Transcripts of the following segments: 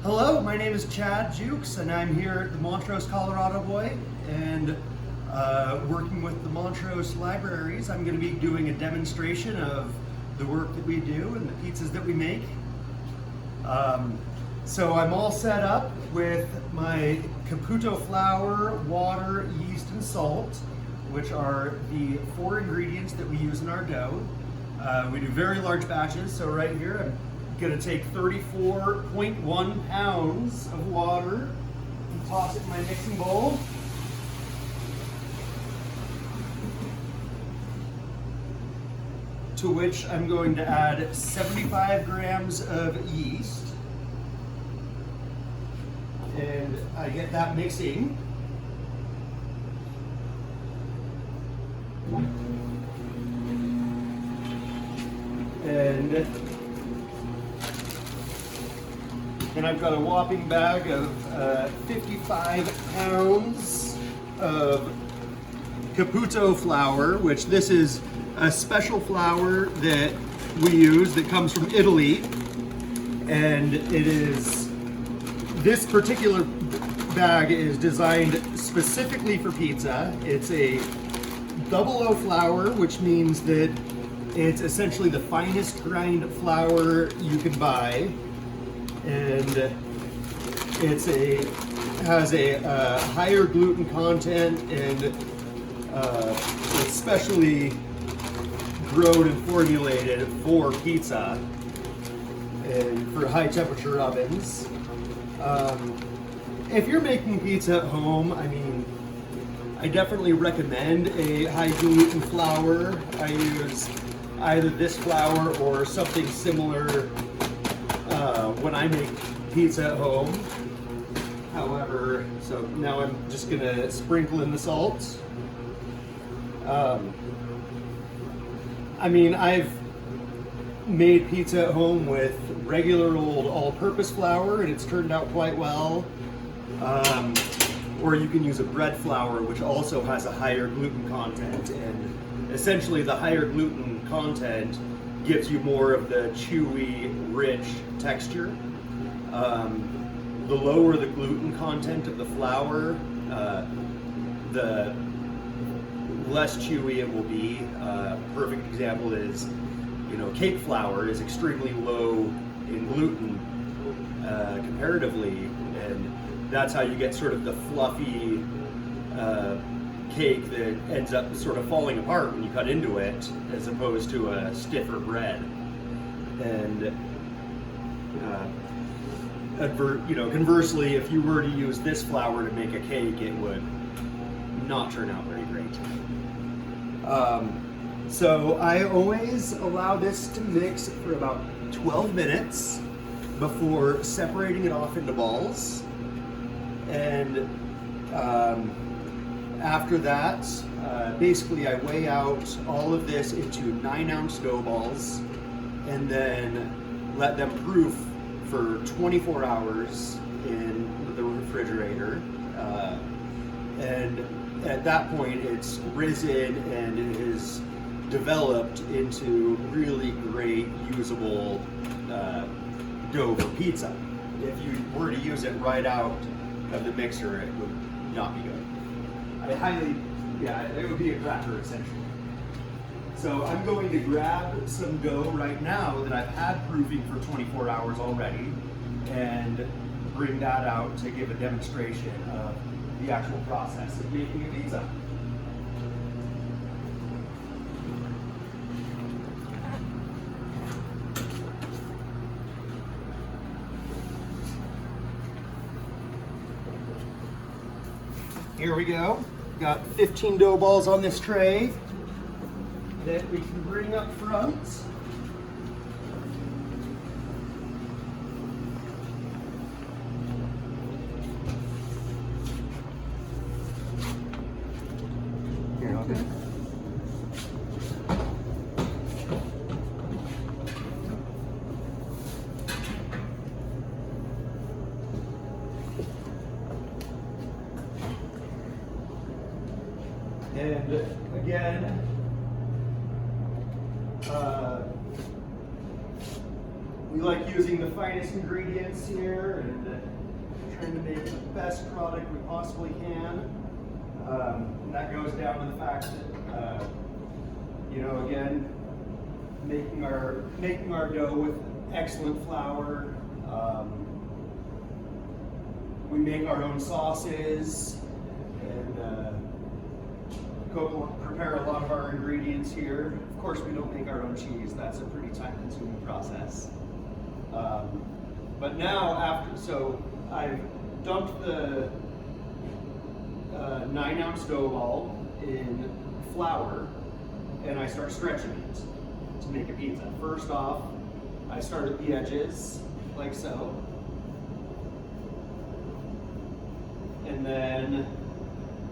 Hello, my name is Chad Jukes, and I'm here at the Montrose, Colorado Boy, and working with the Montrose Libraries. I'm going to be doing a demonstration of the work that we do and the pizzas that we make. So I'm all set up with my Caputo flour, water, yeast, and salt, which are the 4 ingredients that we use in our dough. We do very large batches, so right here I'm going to take 34.1 pounds of water and toss it in my mixing bowl. To which I'm going to add 75 grams of yeast. And I get that mixing. And then I've got a whopping bag of 55 pounds of Caputo flour, which this is a special flour that we use that comes from Italy. And it is, this particular bag is designed specifically for pizza. It's a double O flour, which means that it's essentially the finest grind flour you can buy. And has a higher gluten content, and it's specially grown and formulated for pizza and for high temperature ovens. If you're making pizza at home, I mean, I definitely recommend a high gluten flour. I use either this flour or something similar when I make pizza at home. However, so now I'm just gonna sprinkle in the salt. I mean, I've made pizza at home with regular old all-purpose flour, and it's turned out quite well. Or you can use a bread flour, which also has a higher gluten content, and essentially the higher gluten content gives you more of the chewy, rich texture. The lower the gluten content of the flour, the less chewy it will be. Perfect example is, cake flour is extremely low in gluten comparatively, and that's how you get sort of the fluffy cake that ends up sort of falling apart when you cut into it, as opposed to a stiffer bread. And conversely, if you were to use this flour to make a cake, it would not turn out very great. So I always allow this to mix for about 12 minutes before separating it off into balls. And after that, basically I weigh out all of this into 9-ounce dough balls and then let them proof for 24 hours in the refrigerator. And at that point, it's risen and it is developed into really great, usable dough for pizza. If you were to use it right out of the mixer, it would not be good. It would be a cracker essentially. So I'm going to grab some dough right now that I've had proofing for 24 hours already and bring that out to give a demonstration of the actual process of making a pizza. Here we go. Got 15 dough balls on this tray that we can bring up front. Here, I'll get And again, we like using the finest ingredients here and trying to make the best product we possibly can. And that goes down to the fact that, you know, again, making our dough with excellent flour. We make our own sauces and prepare a lot of our ingredients here. Of course, we don't make our own cheese. That's a pretty time-consuming process. But now, so I've dumped the 9-ounce dough ball in flour, and I start stretching it to make a pizza. First off, I start at the edges, like so. And then,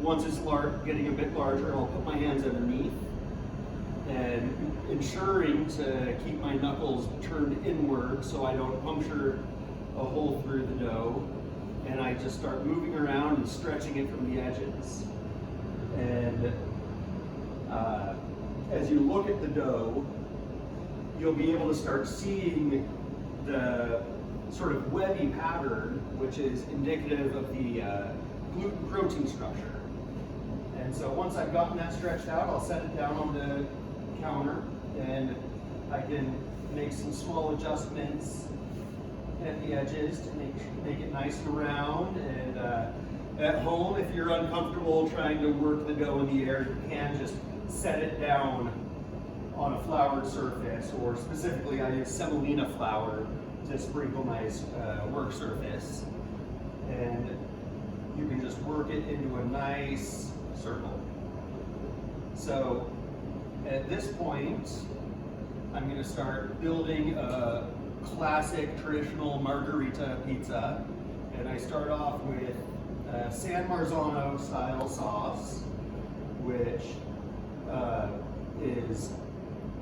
once it's getting a bit larger, I'll put my hands underneath and ensuring to keep my knuckles turned inward so I don't puncture a hole through the dough. And I just start moving around and stretching it from the edges. And as you look at the dough, you'll be able to start seeing the sort of webby pattern, which is indicative of the gluten protein structure. And so once I've gotten that stretched out, I'll set it down on the counter, and I can make some small adjustments at the edges to make it nice and round. And at home, if you're uncomfortable trying to work the dough in the air, you can just set it down on a floured surface, or specifically I use semolina flour to sprinkle my work surface. And you can just work it into a nice circle. So at this point, I'm going to start building a classic traditional margherita pizza. And I start off with San Marzano style sauce, which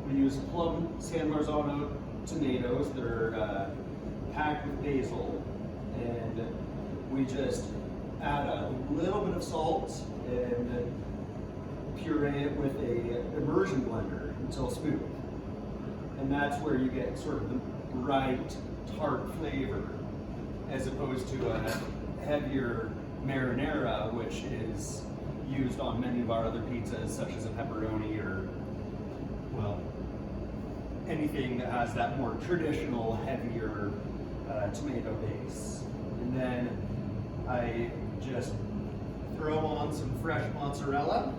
we use plum San Marzano tomatoes. They're packed with basil, and we just add a little bit of salt and puree it with a immersion blender until smooth. And that's where you get sort of the bright, tart flavor, as opposed to a heavier marinara, which is used on many of our other pizzas, such as a pepperoni or, well, anything that has that more traditional, heavier tomato base. And then I just throw on some fresh mozzarella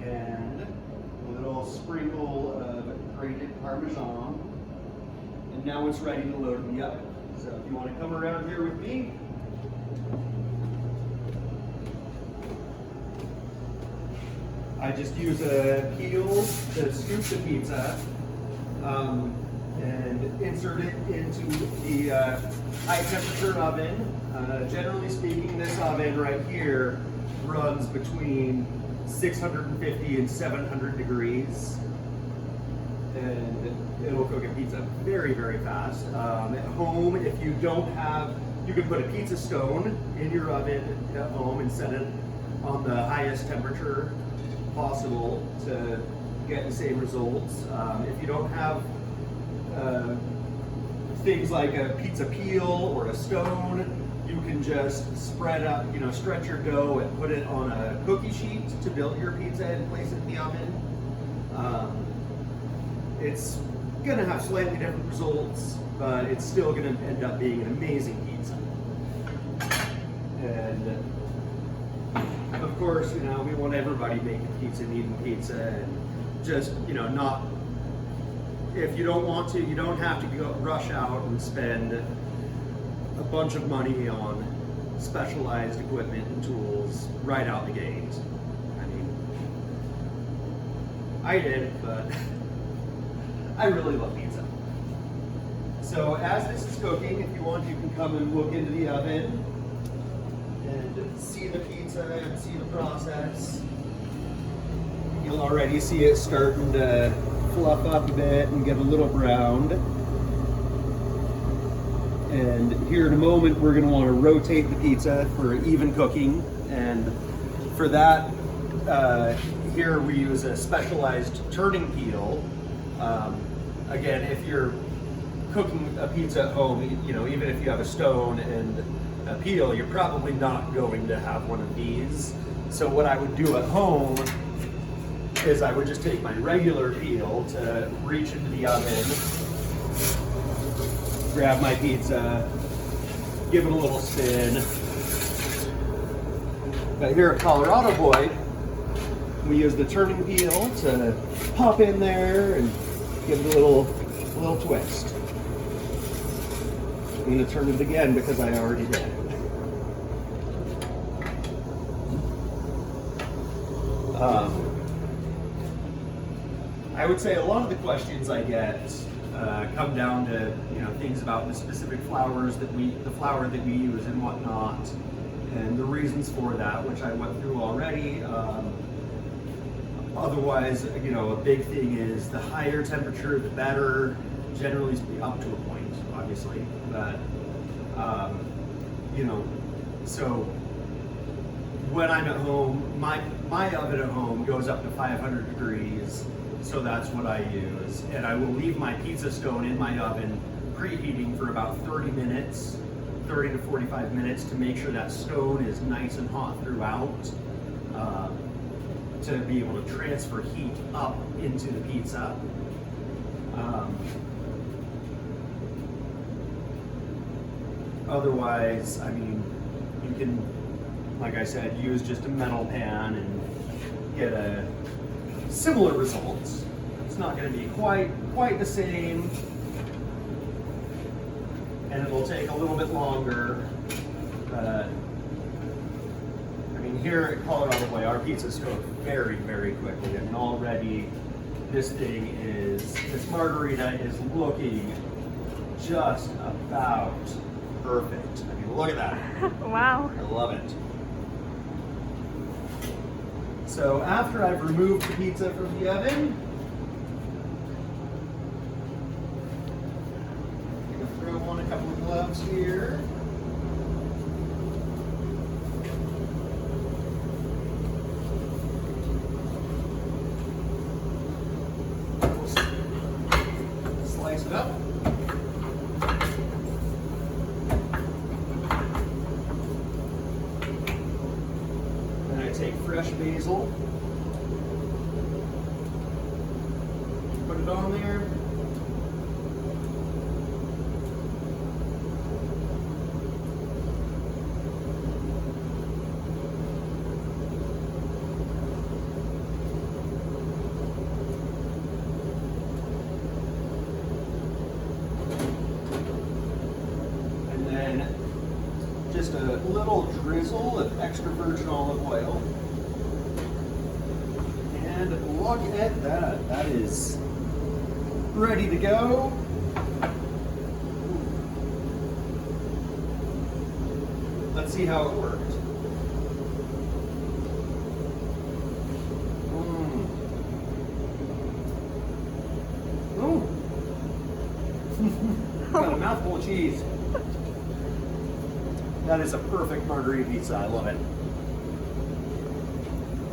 and a little sprinkle of grated Parmesan. And now it's ready to load in the oven. So if you want to come around here with me, I just use a peel to scoop the pizza and insert it into the high temperature oven. Generally speaking, this oven right here runs between 650 and 700 degrees. And it'll cook a pizza very, very fast. At home, if you don't have, you can put a pizza stone in your oven at home and set it on the highest temperature possible to get the same results. If you don't have things like a pizza peel or a stone, you can just spread up, stretch your dough and put it on a cookie sheet to build your pizza and place it in the oven. It's gonna have slightly different results, but it's still gonna end up being an amazing pizza. And of course, we want everybody making pizza and eating pizza, and just, not, if you don't want to, you don't have to go rush out and spend a bunch of money on specialized equipment and tools right out the gate. I mean, I did, but I really love pizza. So as this is cooking, if you want, you can come and look into the oven and see the pizza and see the process. You'll already see it starting to fluff up a bit and get a little browned. And here in a moment, we're going to want to rotate the pizza for even cooking. And for that, here we use a specialized turning peel Again, if you're cooking a pizza at home, you know, even if you have a stone and a peel, you're probably not going to have one of these. So what I would do at home is I would just take my regular peel to reach into the oven, grab my pizza, give it a little spin. But here at Colorado Boy, we use the turning peel to pop in there and give it a little twist. I'm going to turn it again because I already did. I would say a lot of the questions I get come down to, you know, things about the specific flours the flour that we use and whatnot, and the reasons for that, which I went through already. Otherwise, you know, a big thing is the higher temperature, the better. Generally up to a point, obviously, but you know, so when I'm at home, my oven at home goes up to 500 degrees, so that's what I use, and I will leave my pizza stone in my oven preheating for about 30 minutes, 30 to 45 minutes, to make sure that stone is nice and hot throughout, to be able to transfer heat up into the pizza. Otherwise, I mean, you can, like I said, use just a metal pan and get a similar results. It's not going to be quite the same, and it will take a little bit longer. I mean, here at Colorado Boy, our pizzas cook very, very quickly, and already this margarita is looking just about perfect. I mean, look at that. Wow. I love it. So after I've removed the pizza from the oven, I'm going to throw on a couple of gloves here. Slice it up. Take fresh basil, put it on there. And then just a little drizzle of extra virgin olive oil. And look at that. That is ready to go. Let's see how it worked. Oh. Got a mouthful of cheese. That is a perfect margarita pizza. I love it.